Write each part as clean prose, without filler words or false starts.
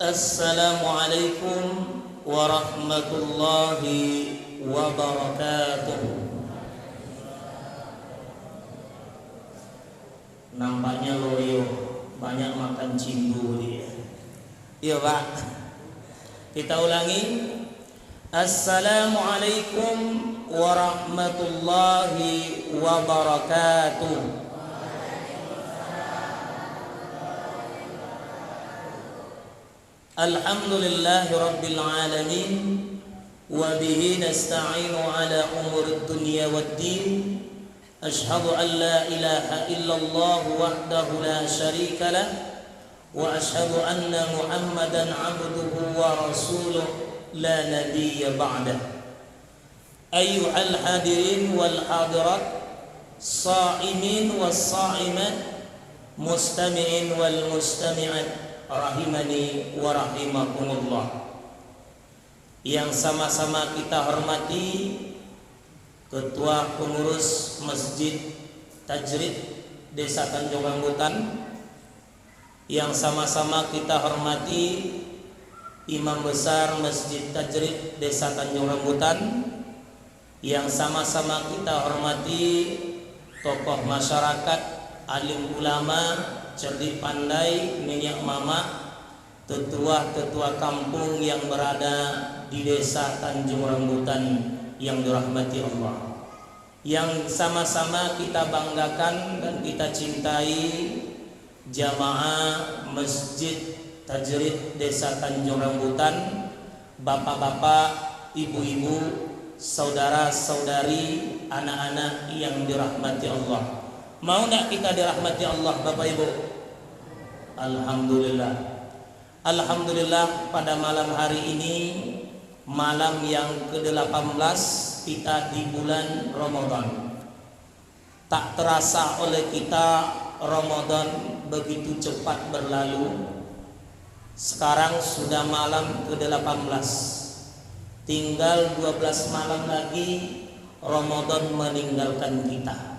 Assalamualaikum warahmatullahi wabarakatuh. Nampaknya loyo banyak makan cimbu dia. Iya Pak. Kita ulangi. Assalamualaikum warahmatullahi wabarakatuh. Alhamdulillahi rabbil alamin wa bihi nasta'inu ala umuri dunya waddin. Ashhadu an la ilaha illallah wahdahu la syarika lah wa ashhadu anna Muhammadan 'abduhu wa rasuluh la nabiyya ba'dah. Ayyuhal hadirin wal hadirat, sha'imin was sha'imat, mustami'in wal mustami'at, rahimani wa rahimakumullah. Yang sama-sama kita hormati Ketua Pengurus Masjid Tajrid Desa Tanjung Rambutan, yang sama-sama kita hormati Imam Besar Masjid Tajrid Desa Tanjung Rambutan, yang sama-sama kita hormati tokoh masyarakat, alim ulama, cerdik pandai, minyak mama, tetua-tetua kampung yang berada di Desa Tanjung Rambutan yang dirahmati Allah, yang sama-sama kita banggakan dan kita cintai jamaah Masjid Tajrid Desa Tanjung Rambutan, bapak-bapak, ibu-ibu, saudara-saudari, anak-anak yang dirahmati Allah. Mau nak kita dirahmati Allah Bapak Ibu? Alhamdulillah. Alhamdulillah, pada malam hari ini, malam yang ke-18 kita di bulan Ramadan. Tak terasa oleh kita Ramadan begitu cepat berlalu. Sekarang sudah malam ke-18. Tinggal 12 malam lagi Ramadan meninggalkan kita.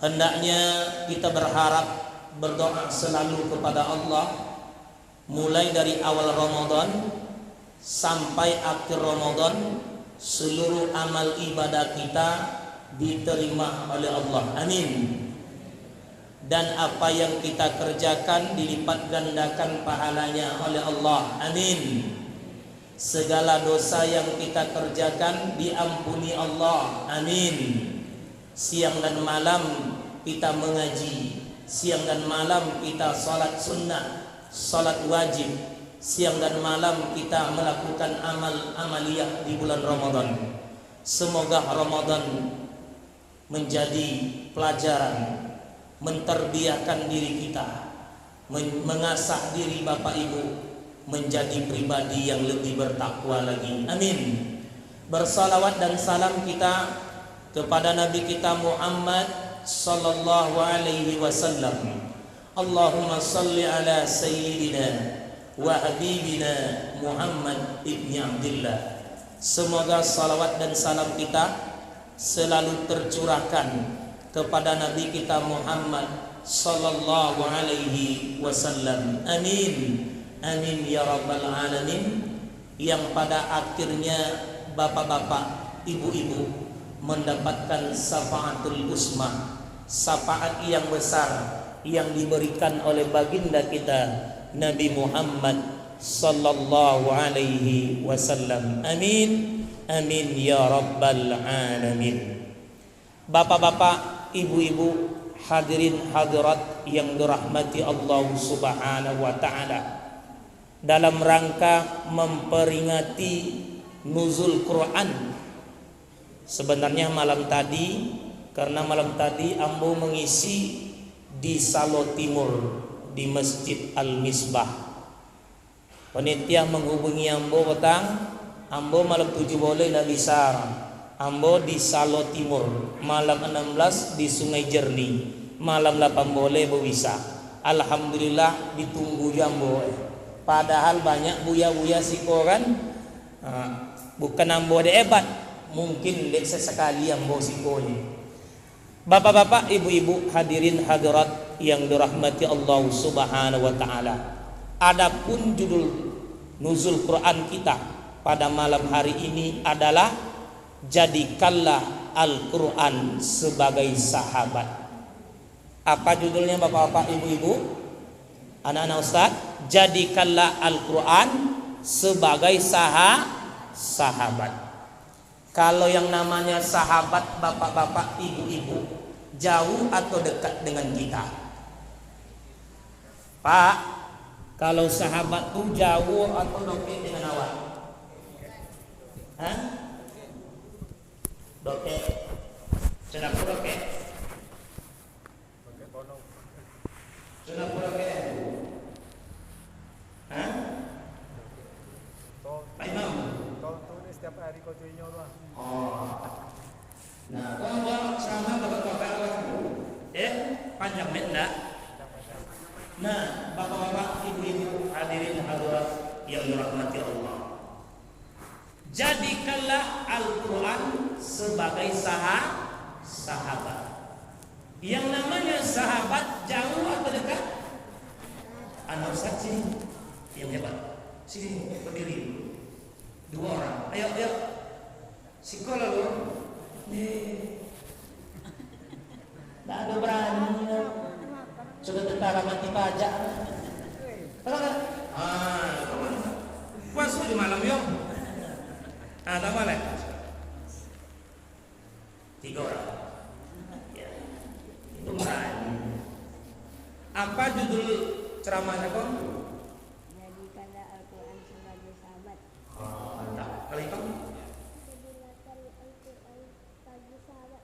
Hendaknya kita berharap, berdoa selalu kepada Allah, mulai dari awal Ramadan sampai akhir Ramadan, seluruh amal ibadah kita diterima oleh Allah. Amin. Dan apa yang kita kerjakan dilipat gandakan pahalanya oleh Allah. Amin. Segala dosa yang kita kerjakan diampuni Allah. Amin. Siang dan malam kita mengaji, siang dan malam kita salat sunnah, salat wajib, siang dan malam kita melakukan amaliyah di bulan Ramadan. Semoga Ramadan menjadi pelajaran, menterbiahkan diri kita, mengasah diri Bapak Ibu menjadi pribadi yang lebih bertakwa lagi. Amin. Bersalawat dan salam kita kepada Nabi kita Muhammad sallallahu alaihi wasallam. Allahumma salli ala sayyidina wa habibina Muhammad ibni Abdillah. Semoga salawat dan salam kita selalu tercurahkan kepada Nabi kita Muhammad sallallahu alaihi wasallam. Amin. Amin ya rabbal alamin. Yang pada akhirnya bapak-bapak, ibu-ibu mendapatkan syafaatul usma, syafaat yang besar yang diberikan oleh baginda kita Nabi Muhammad sallallahu alaihi wasallam. Amin. Amin ya rabbal alamin. Bapak-bapak, ibu-ibu, hadirin hadirat yang dirahmati Allah Subhanahu wa taala, dalam rangka memperingati nuzul Quran. Sebenarnya malam tadi, karena malam tadi ambo mengisi di Salo Timur di Masjid Al-Misbah. Panitia menghubungi ambo petang, ambo malam 7 boleh nak bisa. Ambo di Salo Timur, malam 16 di Sungai Jernih, malam 8 boleh bisa. Alhamdulillah ditunggu jambo. Padahal banyak buya-buya sikoran, bukan ambo de hebat, mungkin dek sesekali ambo sikonya. Bapak-bapak, ibu-ibu, hadirin hadirat yang dirahmati Allah Subhanahu wa taala. Adapun judul nuzul Quran kita pada malam hari ini adalah jadikanlah Al-Quran sebagai sahabat. Apa judulnya bapak-bapak, ibu-ibu, anak-anak ustaz? Jadikanlah Al-Quran sebagai sahabat. Kalau yang namanya sahabat bapak-bapak, ibu-ibu, jauh atau dekat dengan kita? Pak, kalau sahabat tuh jauh atau dekat dengan awak? Hah? Doke, sudah doke, sudah doke, hah? Pak Imam, Kau ni setiap hari kau cuinya lah. oh, nah, kau buat ceramah bapak-bapak awak, panjang enggak? Nah, bapak-bapak, ibu-ibu, hadirin hadirat yang dirahmati Allah. Jadikanlah Al-Quran sebagai sahabat. Yang namanya sahabat jauh atau dekat? Anak ustaz sini yang hebat. Sini berdiri. 2 orang. Ayo. Sekolah lu. Tidak ada berani. Sudah tentara mati pajak. Puasa di malam yuk. Tak boleh. 3 orang. Ya. Itu berani. Apa judul ceramahnya kok? Jadikanlah Al-Quran sebagai sahabat. Mantap. Kalau itu? Jadikanlah Al-Quran sebagai sahabat.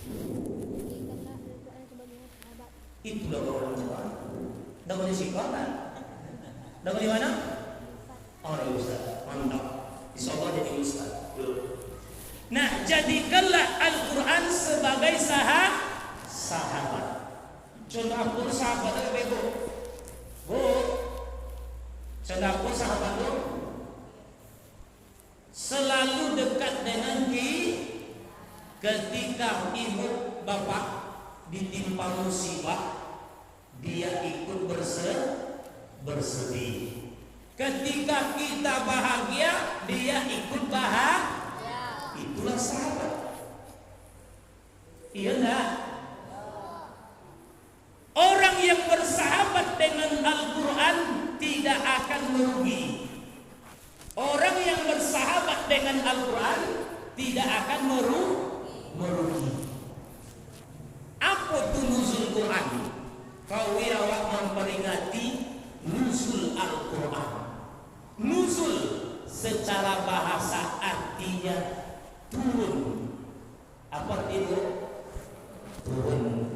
Jadikanlah Al-Quran sebagai sahabat. Itu dah orang Jawa. Dah boleh sekolah. Dah boleh mana? Oh, Ustaz. Mantap. Insyaallah jadi ustaz. Nah, jadikanlah Al-Quran sebagai sahabat. Contoh aku sahabat apa ibu? Bu, contoh aku sahabat tu selalu dekat dengan ketika ibu bapak ditimpa musibah, dia ikut bersedih. Ketika kita bahagia, dia ikut bahagia. Itulah sahabat. Iya enggak? Orang yang bersahabat dengan Al-Quran tidak akan merugi. Orang yang bersahabat dengan Al-Quran tidak akan merugi. Apa itu nuzul Quran? Kau awak memperingati nuzul Al-Quran. Nuzul secara bahasa artinya turun. Apa itu? Turun.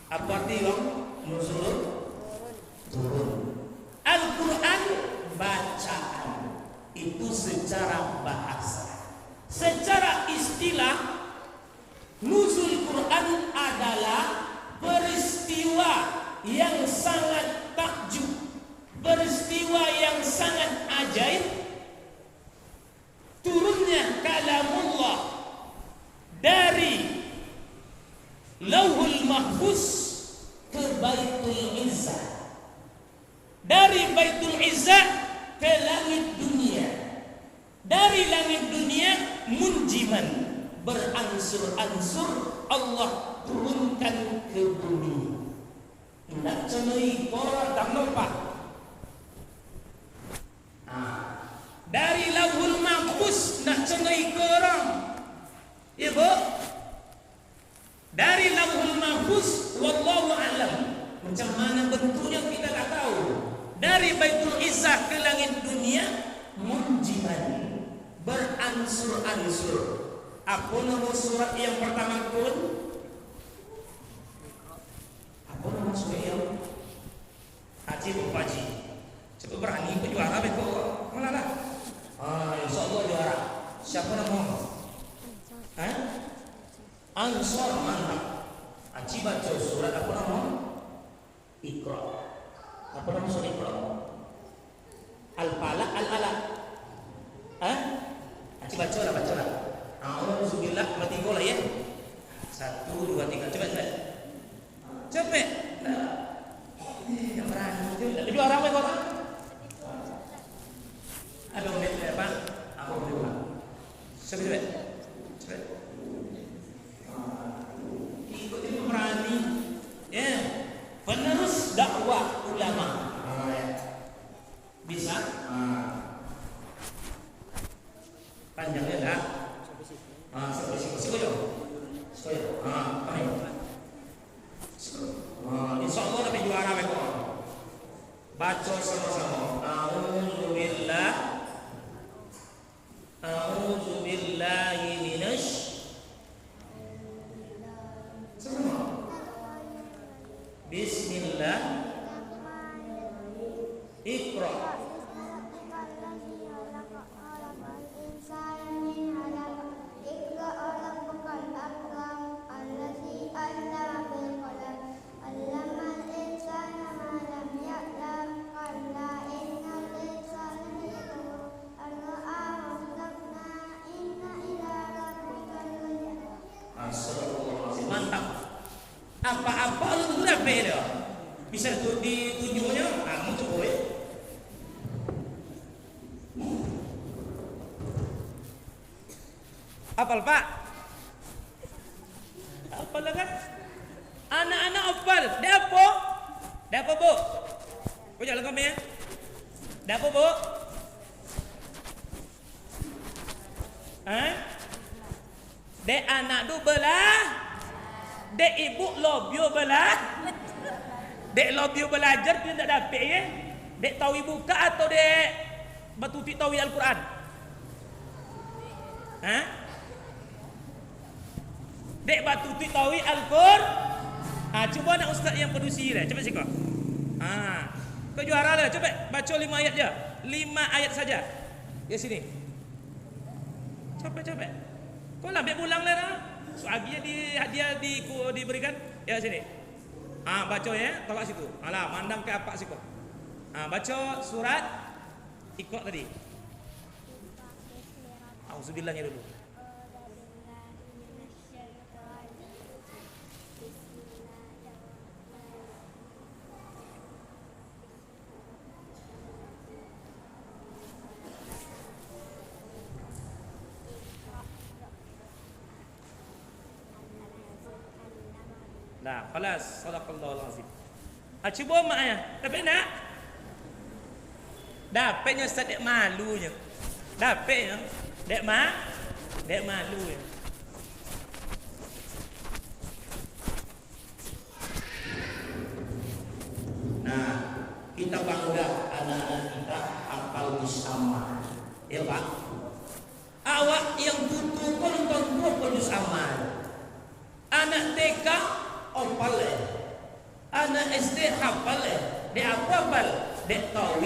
Apa artinya nuzul? Turun. Al-Quran bacaan. Itu secara bahasa. Secara istilah, nuzul Quran adalah peristiwa yang sangat takjub, peristiwa yang sangat ajaib, turunnya kalamullah dari Lauhul Mahfuz ke Baitul Izzah, dari Baitul Izzah ke langit dunia, dari langit dunia munjiman beransur-ansur Allah turunkan ke bumi. Tidak cenai korang tak lupa. Dari Lauhul Mahfuz nak cenai korang, ibu. Dari Lauhul Mahfuz, wallahu a'lam. Macam mana bentuknya kita tak tahu. Dari Baitul Izzah ke langit dunia, munjiman beransur-ansur. Apa nama surat yang pertama turun? Apa nama surat yang Haji Haji? Coba berani ke juara betul. Mana lah? InsyaAllah juara. Siapa nama? Ansar, mantap. Haji baca surat apa nama? Iqra. Apa nama surat Iqra? Al-Falaq, Al-Alaq. Haji baca lah. Alhamdulillah, mati bola ya. 1, 2, 3. Cepet. Cepet. Yang berani. Kedua orang Coba. Ikut ini berani. Ya. Penerus dakwah ulama. Bisa? Panjangnya dah. Sekoyo. Insya Allah dapat juara mereka. Baca sama-sama. A'udzu billahi minasy. Sama. Bismillah. Iqra. Mantap. Apa-apa lu udah beda. Bisa ditujunya, kamu coba ya. Apal Pak? Apal lah kan? Anak-anak apal. Dia apa? Dia apa Bu? Kau jalan kami ya? Dia apa Bu? Dek anak tu belah. Dek ibu lobyo belah. Dek lobyo belajar dia tak dapat ya. Dek tahu buka atau dek batuti tahu Al-Quran? Dek batuti tahu Al-Quran? Coba nak ustaz yang produksi dia. Coba sikap. Kau juara lah. Coba baca 5 ayat je. 5 ayat saja. Ya sini. Capek. Kau lah ambil pulang lah. So hadiah diberikan. Ya sini. Baca ya. Tolak situ. Alah, mandang ke apa situ. Baca surat Iqra tadi. Auzubillah-nya dulu. Nah, khalas, sadaqallahul azim. Cuba mak ya. Dapat nak? Dapatnya Ustaz dek malunya. Dapatnya dek malunya. Nah, kita bangga anak-anak kita hafal bersama. Ya, Pak. Awak yang butuh konton 20 amal. Anak TK hafal. Anak SD hafal. Dia apa hafal? Dia tahu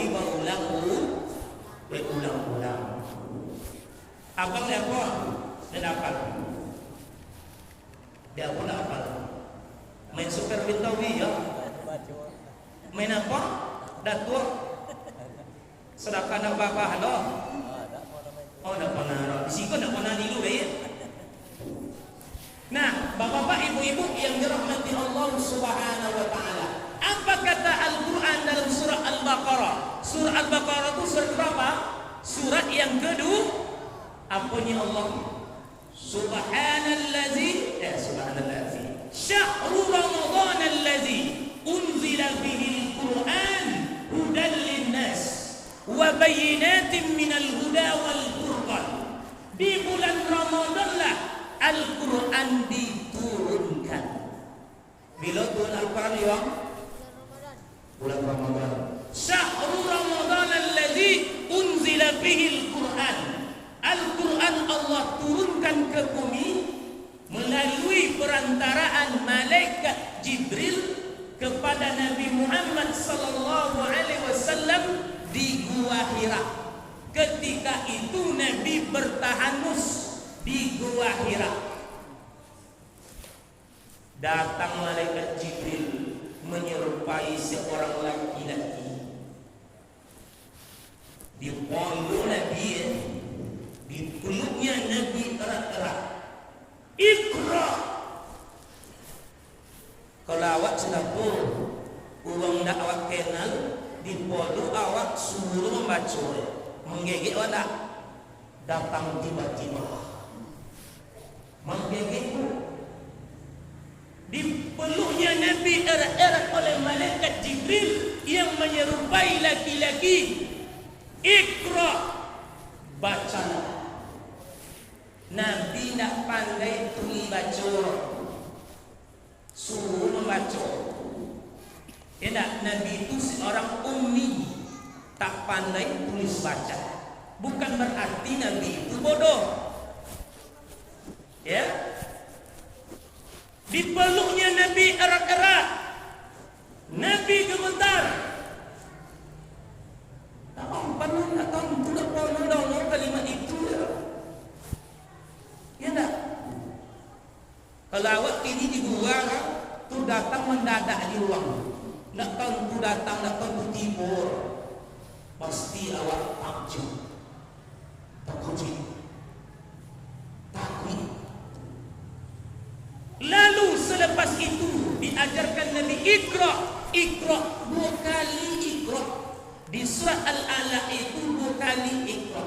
berulang-ulang. Abang dia apa? Dia hafal. Dia apa nak hafal? Main Super Bintawi ya. Main apa? Datuk. Sedekah nak babah lo. Oh, nak pernah. Di sini nak pernah dulu ya. Nah, bapak-bapak, ibu-ibu yang dirahmati Allah Subhanahu wa taala. Apa kata Al-Qur'an dalam surah Al-Baqarah? Surah Al-Baqarah itu surat berapa? Surat yang kedua. Apanya Allah? Subhanallazi Syahrul Ramadan allazi unzila fihi al-Qur'an hudan lin-nas wa bayyinatin minal huda wal furqan. Di bulan Ramadanlah Al-Quran diturunkan. Bila turun Al-Quran ya? Bulan Ramadan. Syahrul Ramadan allazi unzila fihi al-Quran. Al-Quran Allah turunkan ke bumi melalui perantaraan malaikat Jibril kepada Nabi Muhammad sallallahu alaihi wasallam di Gua Hira. Ketika itu Nabi bertahanus di Gua Hira. Datang malaikat Jibril menyerupai seorang laki-laki. Di pondok Nabi, di peluknya Nabi erat-erat. Iqra. Kalau awak sudah pun uang dak awak kenal, di pondok awak suruh membaca, menggigit awak tak? Datang tiba-tiba dierat-erat oleh malaikat Jibril yang menyerupai laki-laki. Iqra, bacalah. Nabi nak pandai tulis baca, suruh membaca. Ya tak? Nabi itu seorang ummi, tak pandai tulis baca. Bukan berarti Nabi itu bodoh. Ya, dipeluknya Nabi erat-erat, Nabi gemetar. Tak pernah nak tahu tidak pernah dengar kalimat itu ya. Ya tak? Kalau awak ini di luar, tu datang mendadak di ruang. Nak tahu tu datang, nak tahu tu tibur, pasti awak takjub, takut. Lalu selepas itu diajarkan Nabi Iqra. Iqra, 2 kali Iqra. Di surah Al-Alaq itu 2 kali Iqra.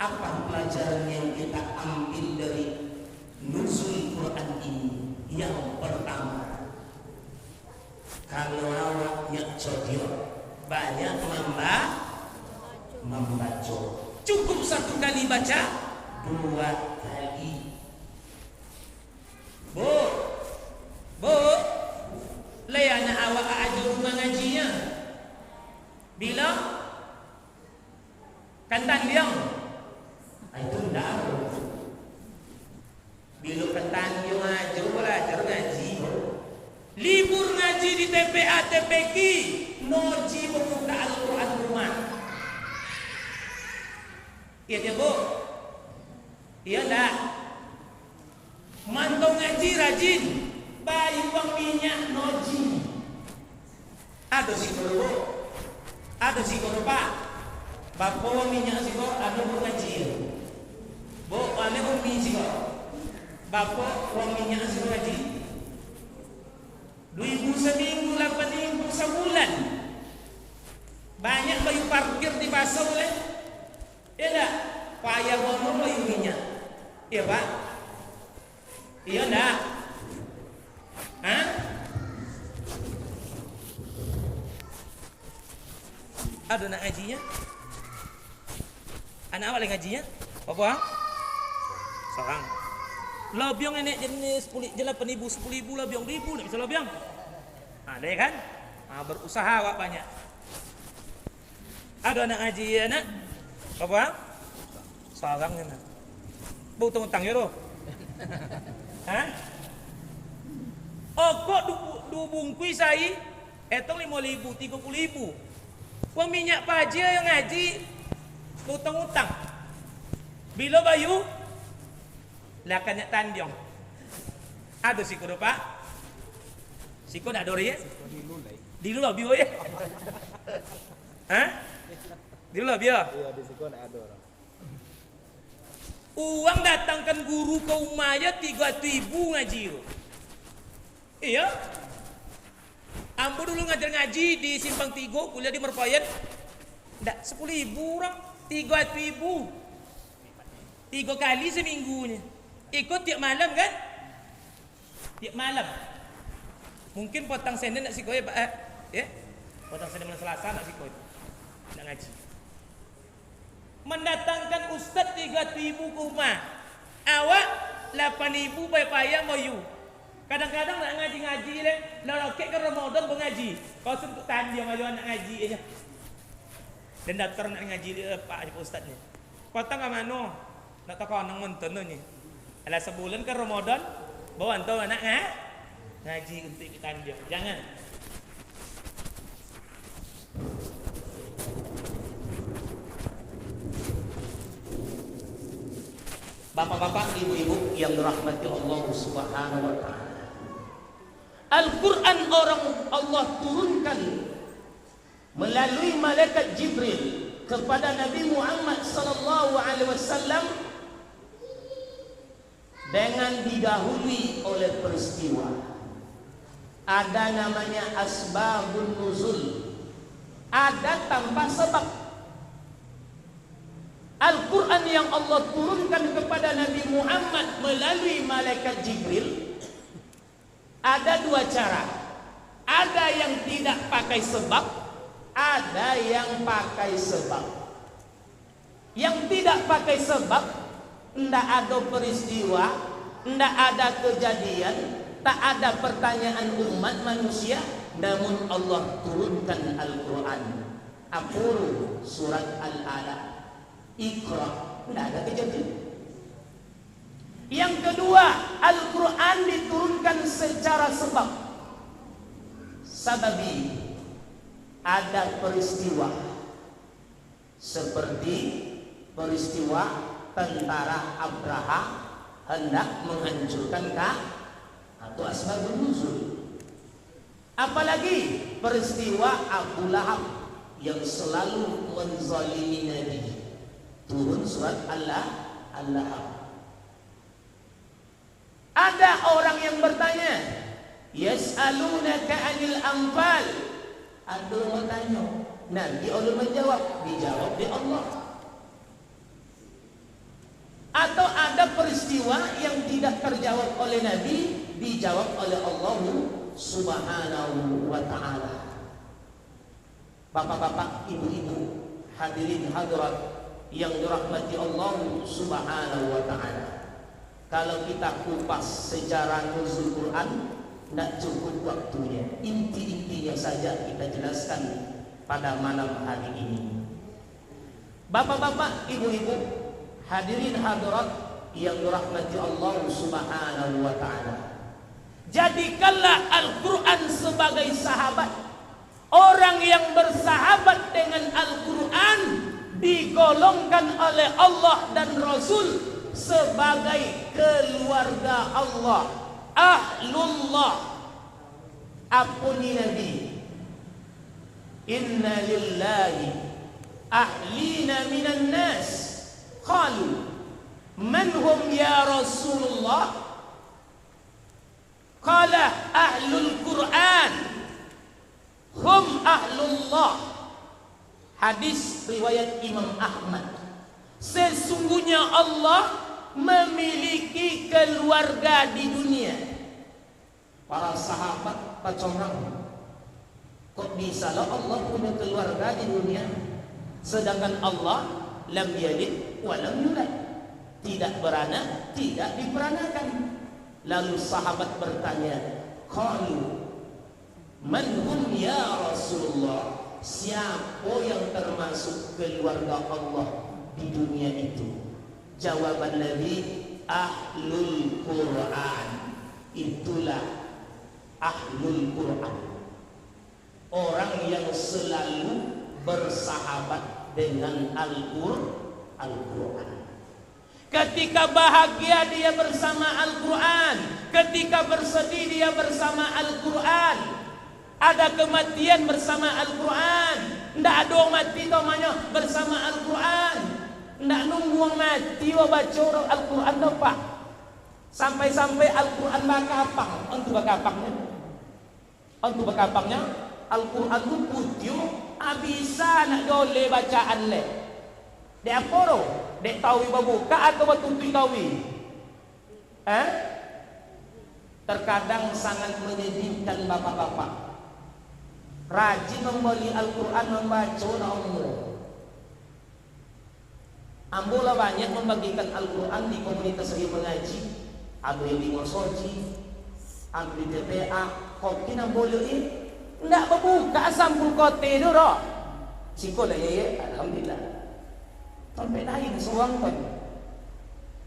Apa pelajaran yang kita ambil dari nuzul Quran ini? Yang pertama, kalau awak nyak cerdik, banyak membaca. Cukup 1 kali baca, 2 kali. Bu, layana awak ajar rumah ngajinya. Bila kantan dia, itu ndak. Bila kantan dia ajar belajar ngaji. Libur ngaji di TPA TPQ, noji membuka Al-Quran rumah. Iya dia bu, iya ndak. Mantau ngaji rajin, bayi uang minyak noji. Ada si guru, ada si guru pak. Bapak uang minyak si guru, ada uang ngaji. Bu, ada uang minyak si guru. Bapak uang minyak si guru ngaji. 2.000 seminggu, 8.000 sebulan. Banyak bayu parkir di pasar boleh. Ya tak? Payah ngomong bayu minyak. Iya pak. Iya enggak? Hah? Ada nak ngajinya? Anak awak lagi ngajinya? Apa? Seorang. Lobiong nenek jenis 8.000, 10.000 lobiong 1.000 nak bisa lobiong. Ada ya kan? Berusaha awak banyak. Ada anak ngaji ya nak? Apa? Seorang ni nak. Bu utang ya tu. Hah? Oh kok du bungkus saya etong 5.000, 30.000. Uang minyak paji yang ngaji utang-utang. Bila bayu lakan nak tandiong. Ada siko do pak? Siko nak dori ya? Di dulu bio ya? Hah? Di dulu bio? Iya, di siko nak ada orang. Uang datangkan guru ke rumahnya 3.000 ngaji. Iya. Ambo dulu ngajar ngaji di Simpang 3, kuliah di Merpayan. Ndak 10.000 orang, 3.000. 3 kali seminggunya. Ikut tiap malam kan? Tiap malam. Mungkin potong senden nak sikoy Pak. Ya. Potong senden malam Selasa nak sikoy. Nak ngaji. Mendatangkan ustaz 3.000 ke rumah. Awak 8.000 payah moyu. Kadang-kadang nak ngaji-ngaji le, lorokek ke Ramadan mengaji. Kau untuk tanya malu nak ngaji aja. Dan daftar nak ngaji dia Pak ustaz ni. Potong ke mana? Nak tahu kau nang monton ni. Ala sebulan ke Ramadan, bawa antau anak ngaji untuk kita tanya. Jangan. Bapak-bapak, ibu-ibu yang dirahmati Allah Subhanahu wa taala. Al-Quran orang Allah turunkan melalui malaikat Jibril kepada Nabi Muhammad sallallahu alaihi wasallam dengan didahului oleh peristiwa. Ada namanya asbabun nuzul. Ada tanpa sebab. Al-Quran yang Allah turunkan kepada Nabi Muhammad melalui malaikat Jibril Ada dua cara. Ada yang tidak pakai sebab, ada yang pakai sebab. Yang tidak pakai sebab, tidak ada peristiwa, tidak ada kejadian, tak ada pertanyaan umat manusia, namun Allah turunkan Al-Quran. Apuru surat Al-Alaq, Iqra, tidak ada kejadian. Yang kedua, Al-Quran diturunkan secara sebab. Sababi, ada peristiwa seperti peristiwa tentara Abraha hendak menghancurkan atau asbabun nuzul. Apalagi peristiwa Abu Lahab yang selalu menzalimi Nabi, turun surat Al-Lahab. Ada orang yang bertanya, yas'alunaka 'anil anfal. Ada yang bertanya, Nabi Allah menjawab, dijawab di Allah. Atau ada peristiwa yang tidak terjawab oleh Nabi, dijawab oleh Allah Subhanahu wa ta'ala. Bapak-bapak, ibu-ibu, hadirin hadirat yang dirahmati Allah Subhanahu wa ta'ala. Kalau kita kupas sejarah nuzul Quran, tidak cukup waktunya. Inti-intinya saja kita jelaskan pada malam hari ini. Bapak-bapak, ibu-ibu, hadirin hadirat yang dirahmati Allah Subhanahu wa ta'ala. Jadikanlah Al-Quran sebagai sahabat. Orang yang bersahabat dengan Al-Quran digolongkan oleh Allah dan Rasul sebagai keluarga Allah, ahlullah. Apuni Nabi, inna lillahi ahlina minan nas. Qalu man hum ya Rasulullah? Qala ahlul Quran hum ahlullah. Hadis riwayat Imam Ahmad. Sesungguhnya Allah memiliki keluarga di dunia. Para sahabat pacorang, kok bisa lah Allah punya keluarga di dunia, sedangkan Allah lam yalid wa lam yulad, tidak beranak, tidak diperanakan. Lalu sahabat bertanya, qalu man hum ya Rasulullah? Siapa yang termasuk keluarga Allah di dunia itu? Jawaban Nabi, ahlul Quran. Itulah ahlul Quran, orang yang selalu bersahabat dengan Al-Quran. Ketika bahagia dia bersama Al-Quran, ketika bersedih dia bersama Al-Quran. Ada kematian bersama Al-Quran. Tidak ada orang mati namanya bersama Al-Quran. Tidak nunggu orang mati baca Al-Quran apa. Sampai-sampai Al-Quran bakapang. Untuk bakapangnya, untuk bakapangnya Al-Quran itu putih. Bisa nak boleh bacaan le. Dek apa tu? Dek tawi babuka atau batuntui tawi? Terkadang sangat menyedihkan bapak-bapak. Rajin membeli Al-Quran, membaca Allah. Ambola banyak membagikan Al-Quran di komunitas yang mengaji. Ada yang di Mosoji, ada di TPA. Kopi nak boleh ini tidak berbuka sampul kote itu roh. Siko lah ya, alhamdulillah. Sampai lain seorang pun.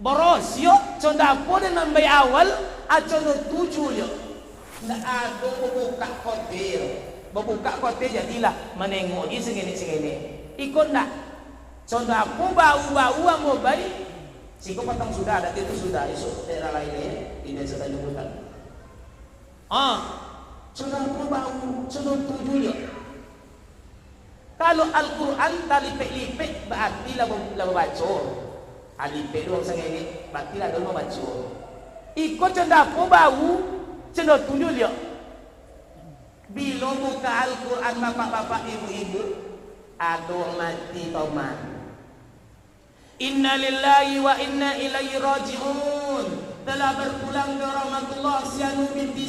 Boros yuk, conda pun dan membayar awal, acono tujuh yuk. Tidak ada berbuka kote. Berbuka kote jadilah menengok je segini-segini. Ikut tak? Contoh aku bau-bau yang mau baik. Siko patang sudah ada itu sudah esok daerah lainnya di desa Tanjung Hutan. Contoh aku bau, contoh tujuh ya. Kalau Al-Quran tali lipet berarti lah baca. Alipet doang segini berarti lah doang baca. Ikut contoh aku bau, contoh tujuh ya. Bila buka Al-Quran bapak-bapak ibu-ibu, ada orang mati toman. Inna lillahi wa inna ilaihi raji'un. Telah berpulang ke rahmatullah Sianu binti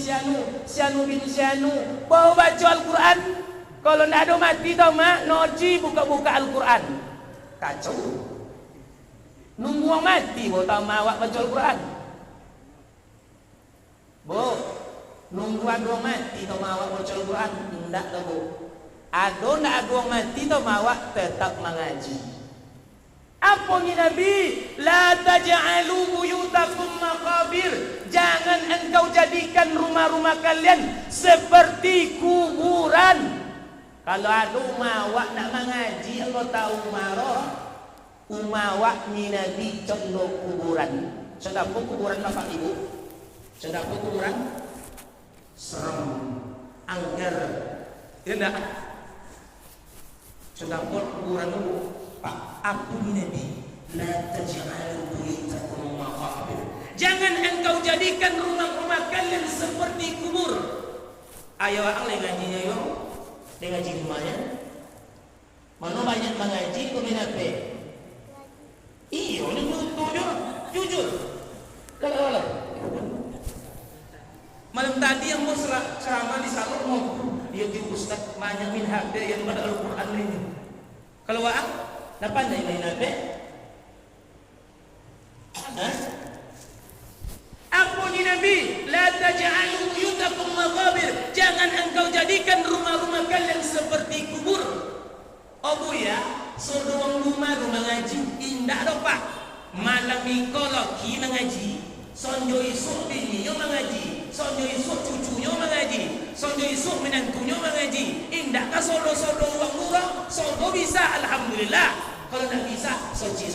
Sianu. Bawa baca Al-Quran. Kalau tidak ada mati tau mak, noji buka-buka Al-Quran. Kacau. Nunggu orang mati bawa tau mak awak baca Al-Quran. Bu, nunggu ada orang mati tau mak awak baca Al-Quran. Tidak lah bu. Ada orang mati tau mak awak tetap mengaji. Apa ni Nabi? La taj'alu buyutakum maqabir. Jangan engkau jadikan rumah-rumah kalian seperti kuburan. Kalau ada umawak nak mengaji, engkau tahu umawak ni Nabi contoh kuburan. Sudah pun kuburan bapak ibu. Sudah pun kuburan serem, angker. Tidak. Sudah pun kuburan dulu. Pak, aku ni Nabi, la taj'alu buyutakum maqabir. Jangan engkau jadikan rumah-rumah kalian seperti kubur. Ayo ang ngajinya yo. Dia ngaji rumahnya. Mana banyak mengaji kau minape? Iyo, ni betul jujur. Kalau malam tadi yang mau ceramah di salon mau dia di ustaz banyak min hadir yang pada Al-Quran ini. Kalau waak dapat dari minape? Apa ni Nabi? La taj'alu buyutakum maqabir. Jangan engkau jadikan rumah-rumah kalian seperti kubur. Oh bu ya, sodong rumah ngaji indah doh pak. Malam mikologi mengaji, sonjo isuk bininya mengaji, sonjo isuk cucunya mengaji, sonjo isuk menantunya mengaji. Indah kah sodo-sodo uang murah? Sodo bisa, alhamdulillah. Kalau tak bisa, soci.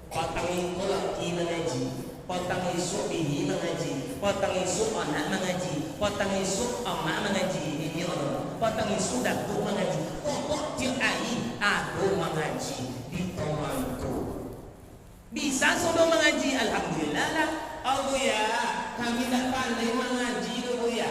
Potong mikologi mengaji. Potong isuk bini mengaji, potong isuk anak mengaji, potong isuk emak mengaji, ini orang. Potong isuk datuk mengaji. Pokok dia aku mengaji di temanku. Bisa sudah mengaji, alhamdulillah lah. Oh ya, kami tak pandai mengaji tu ya.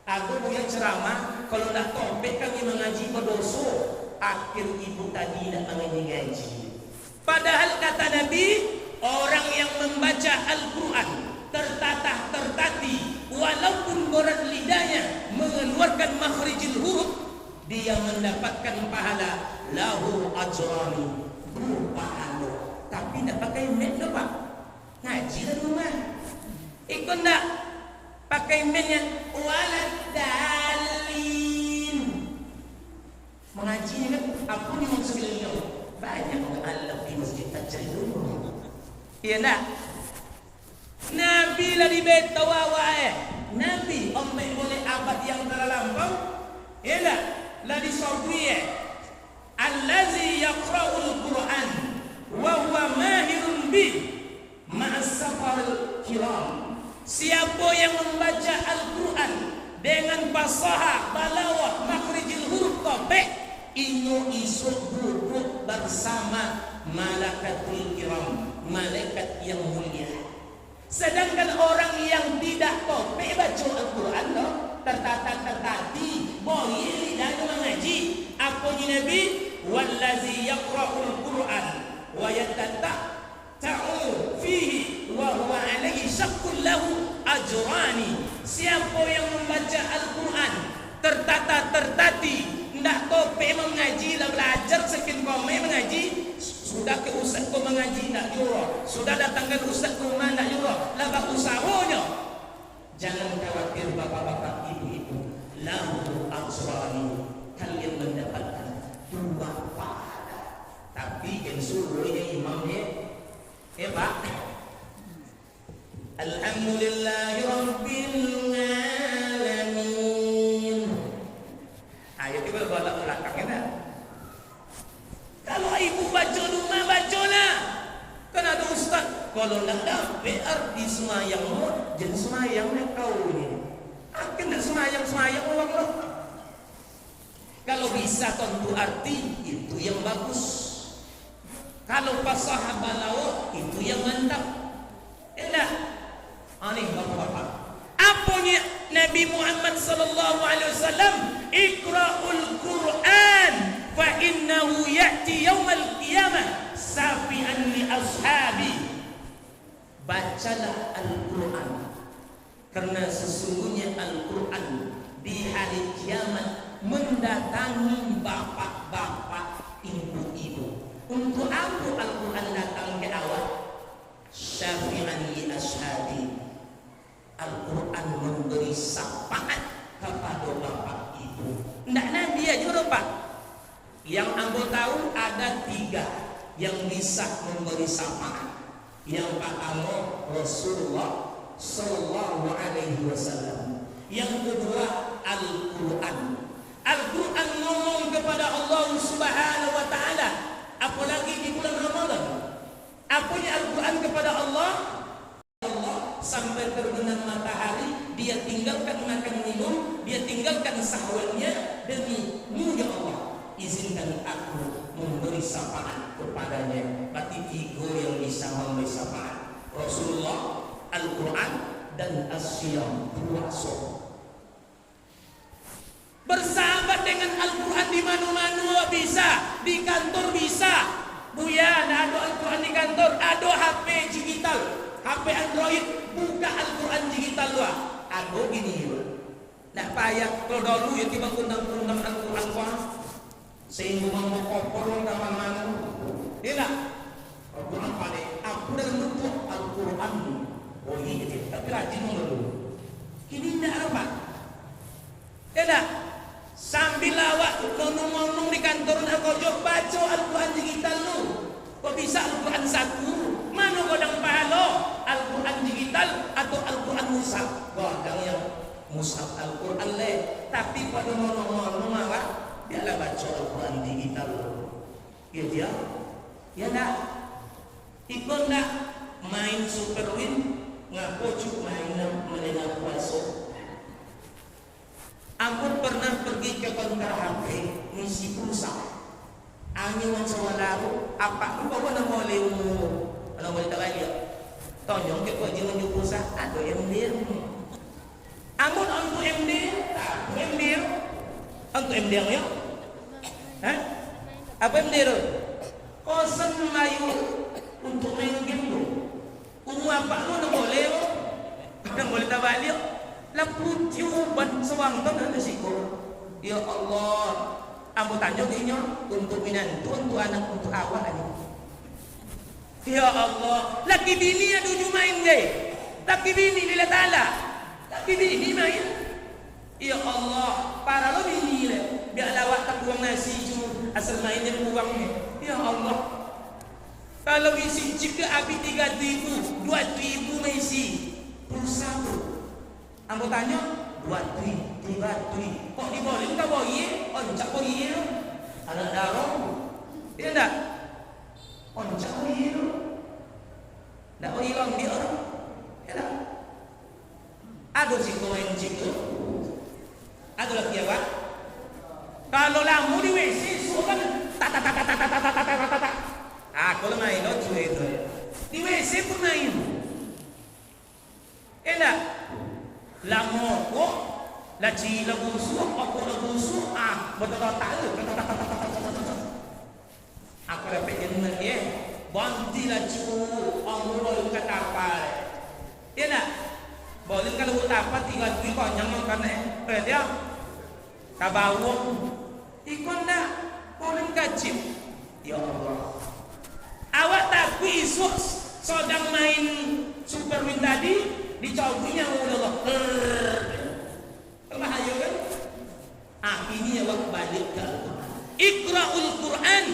Aku punya ceramah, kalau nak topik kami mengaji berdosa. Akhir ibu tadi nak mengaji. Padahal kata Nabi, orang yang membaca Al-Quran tertatih, walaupun berat lidahnya mengeluarkan makhrijil huruf, dia mendapatkan pahala lahu ajrani, berpahala. Tapi tidak pakai men dah pak, ngaji di rumah. Ikut tak pakai mennya walad dalin. Mengaji kan apa ni maksudnya? Banyak mu'allaf di masjid Tajrid. Iya nak? Nabi lah di bait tawawa Nabi ombek boleh abad yang terlampau. Iya nak? Lah di sabri allazi yaqra'ul Qur'an wa huwa mahirun bi ma'as safaril kiram. Siapa yang membaca Al-Quran dengan fasaha, balawah, makhrijil huruf topik, inu isuk duduk bersama malakatul kiram, malaikat yang mulia. Sedangkan orang yang tidak topik baca Al-Quran tertati boleh lidahnya mengaji. Apa ni Nabi? Wallazi yaqra'ul Qur'an wa yatatta'u fihi wa huwa alaihi syaqqul lahu ajrani. Siapa yang membaca Al-Quran tertati, tidak topik mengaji, lah belajar sekian komai mengaji, sudah ke ustaz kau mengaji tak jurah, sudah datangkan ustaz ke rumah tak jurah, lah bak usahanya. Jangan khawatir bapak-bapak ibu-ibu, lahu ajrani, kalian mendapatkan dua pahala. Tapi yang suruhnya imamnya pak, alhamdulillahi rabbil alamin. Ayo kita balik belakang kita. Kalau ibu baca rumah, bacalah. Kan ada ustaz, kalau nak dapat arti semayang jangan semayang kau ni. Akan nak semayang orang lah. Kalau bisa tentu arti itu yang bagus. Kalau fasahah balawah itu yang mantap. Enak. Aneh bapak-bapak. Apanya Nabi Muhammad sallallahu alaihi wasallam? Iqra'ul Qur'an fa innahu ya'ti yaumal qiyamah bacalah Al-Quran, karena sesungguhnya Al-Quran di hari kiamat mendatangi bapak-bapak, ibu-ibu. Untuk apa Al-Quran datang ke awal? Syafi'an li ashabi. Al-Quran memberi syafaat kepada bapak ibu. Ndak Nabi aja Pak. Yang ambo tahu ada 3 yang bisa memberi syafaat. Yang pertama Rasulullah Sallallahu Alaihi Wasallam. Yang kedua Al-Quran. Al-Quran ngomong kepada Allah Subhanahu Wa Taala. Apalagi di bulan Ramadan. Apanya Al-Quran kepada Allah? Allah sampai terbenam matahari, dia tinggalkan makan minum, dia tinggalkan sahwatnya demi mulia Allah. Izinkan aku memberi syafaat kepadanya. Berarti 3 yang bisa memberi syafaat: Rasulullah, Al-Quran, dan As-Siyam, puasa. Bersahabat dengan Al-Quran di mana-mana bisa, di kantor bisa. Buya, ada Al-Quran di kantor, ada HP digital, HP Android, buka Al-Quran digital luar. Ada gini juga. Nak payah kalau dulu ya tiba undang-undang Al-Quran kuah. Sehingga mau kopor orang mana. Dia tak? Al-Quran pada aku dalam bentuk Al-Quran. Oh iya, tapi rajin dulu. Ini tidak apa? Dia tak? Sambil awak ngomong-ngomong di kantor Al-Qur'an, baca Al-Quran digital lu. Kok bisa Al-Quran 1? Mana godang pahala? Al-Quran digital atau Al-Quran mushaf? Godang yang mushaf Al-Quran le. Tapi pada ngomong-ngomong awak, dia lah baca Al-Quran digital. Ya dia? Ya nak? Ikut nak main Super Win? Ngaku cuk main menengah puasa. Aku pernah pergi ke konter HP ngisi pulsa. Angin sewalaru apa aku bawa nama lemu. Kalau boleh tak lagi. Tonyong ke kau jangan jual pulsa. Ada MD. Amun untuk MD, MD. Untuk MD ya? Hah? Apa MD tu? Kosan Melayu untuk main game tu. Apa lu nak boleh? Nak boleh tak balik? Lapu tiuban sewang tu ada siko. Ya Allah, ambo tanya dia untuk minantu, untuk anak, untuk awak ni. Ya Allah, laki bini ada main deh. Laki bini lillah taala. Laki bini main. Ya Allah, para lo bini le. Biar lawak tak buang nasi cuma asal main yang buang ni. Ya Allah. Kalau isi jika habis 3.000, 2.000 isi. Pulsa tu. Ambo tanya, 2.000, 3.000. Kok diboleh tak boleh? Oncak boleh. Anak darah. Dia tak? Oncak boleh. Tak boleh orang dia orang. Ya tak? Ada si kau yang cikgu. Ada lagi apa? Kalau lamu di WC, suruh kan tak. Kalau main lo cuy itu. Di WC pun main. Ya tak? Lama kok laci lagu suap aku lagu suap betul tak aku dapat jenak ya banti laci Allah kata apa ya nak boleh kalau apa 3 kau jangan kan dia kabawong ikon dah boleh kacip ya Allah awak tak besok sedang main Super Win tadi dicobinya oleh Allah. Bahaya kan? Ini awak balik ke Al-Quran. Iqra'ul Quran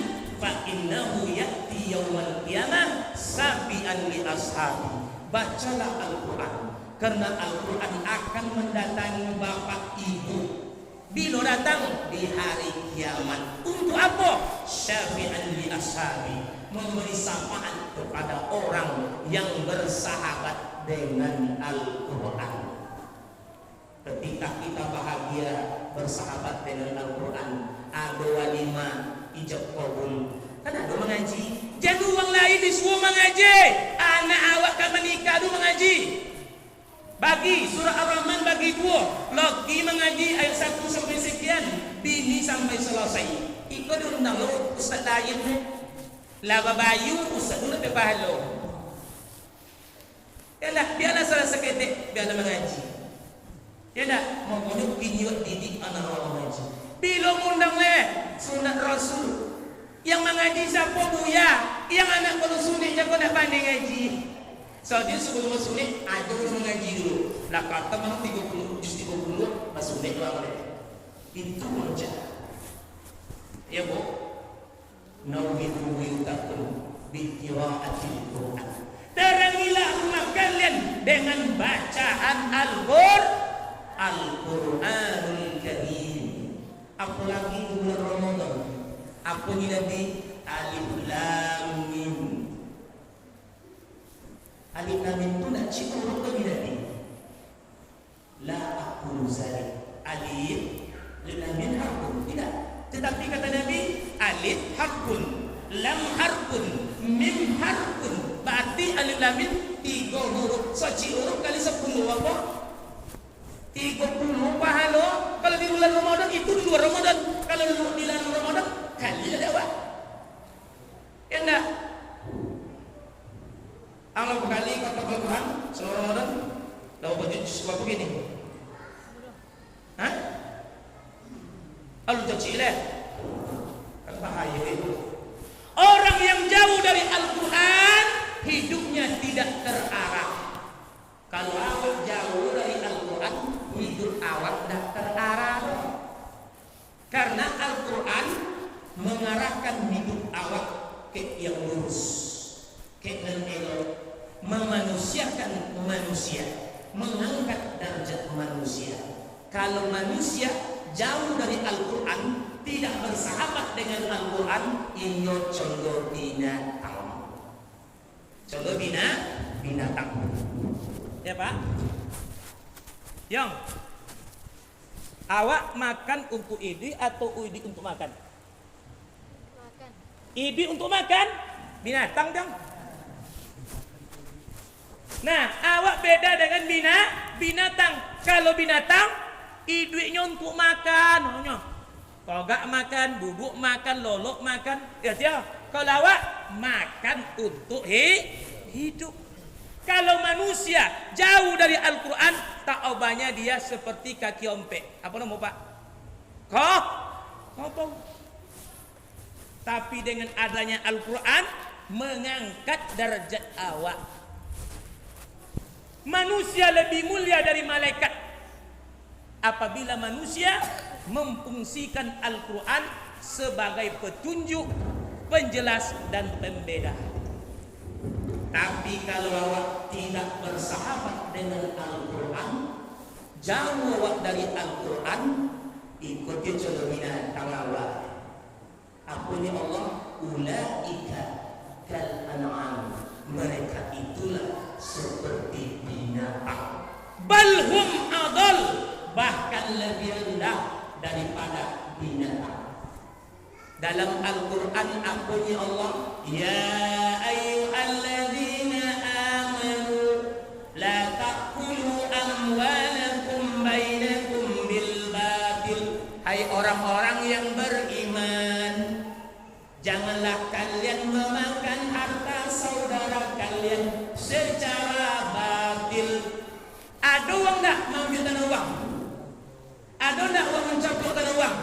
fa innahu ya'ti yawmal qiyamah sabi'an li ashabi. Bacalah Al-Quran karena Al-Quran akan mendatangi bapak ibu. Bila datang di hari kiamat. Untuk apa? Syafi'an li ashabi. Memberi syafaat kepada orang yang bersahabat dengan Al-Quran. Ketika kita bahagia bersahabat dengan Al-Quran, ada walimah ijab kabul. Kan ada mengaji. Jangan orang lain disuruh mengaji. Anak awak kan menikah tu mengaji. Bagi surah Ar-Rahman bagi 2. Laki mengaji ayat 1 sampai sekian, bini sampai selesai. Ikut undang lo ustaz lain ni. Laba bayu ustaz tu lebih pahala. Ya dalam mengaji. Ya enggak? Makanya pinjot didik anak orang mengaji. Bila undang sunat Rasul. Yang mengaji siapa buya? Yang anak kalau sunat jangan nak pandai ngaji. So dia sebelum sunat ada orang mengaji dulu. Lah kata mana 30 juz 30 masuk sunat dua kali. Itu aja. Ya bu. Nawidu buyutakum biqiraatil Quran. Terangilah rumah kalian dengan bacaan Al-Quranul Karim. Apalagi bulan Ramadan. Apa ni nanti? Alif Lam Mim. Alif Lam Mim tu nak cik huruf ke nanti? La aqulu zalik. Alif Lam Mim harfun. Tidak. Tetapi kata Nabi, alif harfun, lam harfun, mim harfun. Berarti alif lam mim 3 huruf. So cik huruf kali 10 apa? 30 pahala. Kalau di bulan Ramadan itu di luar Ramadan. Kalau di dalam Ramadan kali ada apa? Ya enggak? Allah berkali kata Al-Quran selama Ramadan. Lalu baju sebuah begini. Hah? Lalu kecil kan bahaya itu. Orang yang jauh dari Al-Quran hidupnya tidak terarah. Kalau awak jauh dari Al-Quran, hidup awak tidak terarah. Karena Al-Quran mengarahkan hidup awak ke yang lurus, ke yang elok, memanusiakan manusia, mengangkat derajat manusia. Kalau manusia jauh dari Al-Quran, tidak bersahabat dengan Al-Quran, ini contoh binatang. Contoh binatang. Ya Pak? Yang awak makan untuk idi atau idi untuk makan? Makan. Idi untuk makan, binatang dong. Nah, awak beda dengan binatang. Kalau binatang, idiknya untuk makan. Kalau gak makan, bubuk makan, lolok makan. Ya, kalau awak makan untuk hidup. Kalau manusia jauh dari Al-Quran, tak obanya dia seperti kaki ompek. Apa nama Pak? Kopong. Tapi dengan adanya Al-Quran, mengangkat derajat awak. Manusia lebih mulia dari malaikat apabila manusia memfungsikan Al-Quran sebagai petunjuk, penjelas dan pembeda. Tapi kalau awak tidak bersahabat dengan Al-Quran, jauh awak dari Al-Quran, ikuti contoh binatang awak. Apa ni Allah? Ulaika kal an'am. Mereka itulah seperti binatang. Balhum adal, bahkan lebih rendah daripada binatang. Dalam Al-Quran apa ni Allah? Ya ayyuhalladzina amanu la ta'kulu amwalakum bainakum bil batil. Hai orang-orang yang beriman, janganlah kalian memakan harta saudara kalian secara batil. Ada uang tak mengambil tanah uang? Ada tak uang mencampur tanah uang?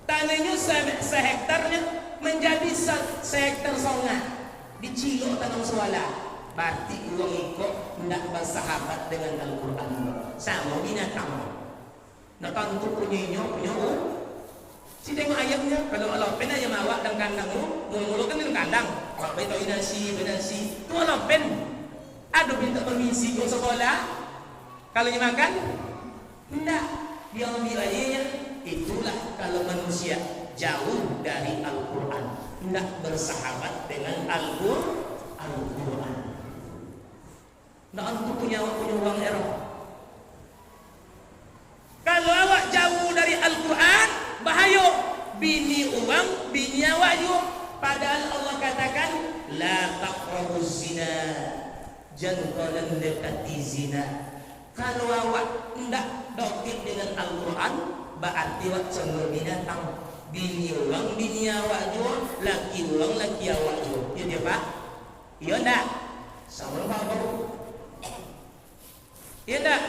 Tanahnya sehektarnya menjadi sehektar songan, dicilok tanam suala. Berarti uang itu tidak bersahabat dengan Al-Quran. Sama binatang. Nak tentu punya uang. Si tengok ayamnya, kalau Allah pen ayam awak dan kandangmu, mulu kan dalam kandang. Awak betul nasi, tu Allah pen. Ada minta permisi ke sekolah. Kalau dia makan, tidak. Dia ambil ayahnya. Itulah kalau manusia jauh dari Al-Quran, tidak bersahabat dengan Al-Quran. Nah, untuk punya uang error. Kalau awak jauh dari Al-Quran, bahaya. Bini uang, bini awak juga. Padahal Allah katakan, la taqrabuz zina. Jangan kalian dekati zina. Kalau awak tidak dokit dengan Al-Quran, berarti awak cenderung binatang. Bini uang, bini awak juga. Laki uang, laki awak juga. Ya dia Pak? Iya enggak? Sama baru. Iya enggak?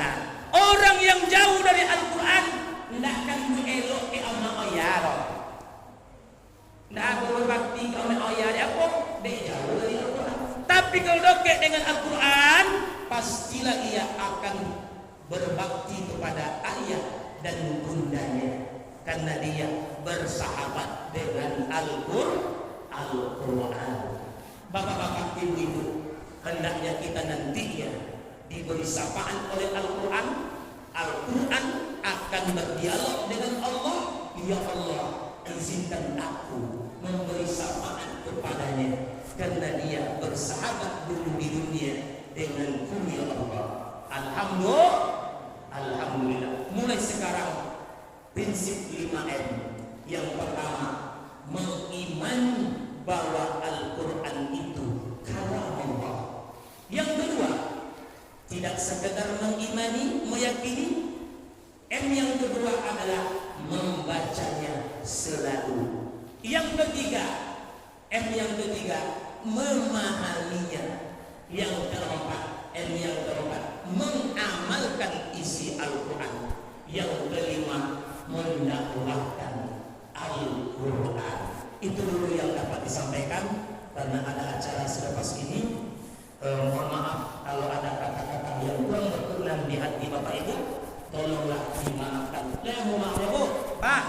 Nah, orang yang jauh dari Al-Quran tidak akan elok ke ama ayah. Tidak akan berbakti ke ama ayah. Apa? Dia jauh dari Al-Quran. Tapi kalau dekat dengan Al-Quran, pastilah ia akan berbakti kepada ayah dan bundanya, karena dia bersahabat dengan Al-Quran. Bapak-bapak, ibu-ibu, hendaknya kita nantinya diberi sapaan oleh Al-Quran. Al-Quran akan berdialog dengan Allah. Ya Allah, izinkan aku memberi sapaan kepadanya, karena dia bersahabat dulu di dunia denganku, ya Allah. Alhamdulillah. Mulai sekarang prinsip 5M. Yang pertama, mengimani bahwa Al-Quran itu kalam Allah. Yang kedua, tidak sekedar mengimani, meyakini. M yang kedua adalah membacanya selalu. Yang ketiga, M yang ketiga, memahaminya. Yang keempat, M yang keempat, mengamalkan isi Al-Quran. Yang kelima, mendakwahkan Al-Quran. Itu dulu yang dapat disampaikan, karena ada acara selepas ini. Mohon maaf kalau ada kata-kata yang kurang berkenan di hati Bapak Ibu, tolonglah dimaafkan. Mohon maaf ya Bu, Pak.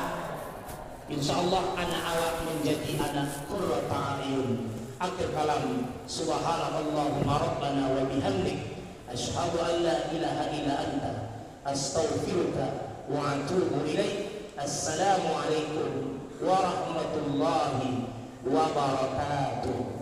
Insyaallah anak awak menjadi anak qurrata a'yun. Akhir kalam, subhanallahumma rabbana wa bihamdik, asyhadu an la ilaha illa anta, astaghfiruka wa atubu ilaik. Assalamualaikum warahmatullahi wabarakatuh.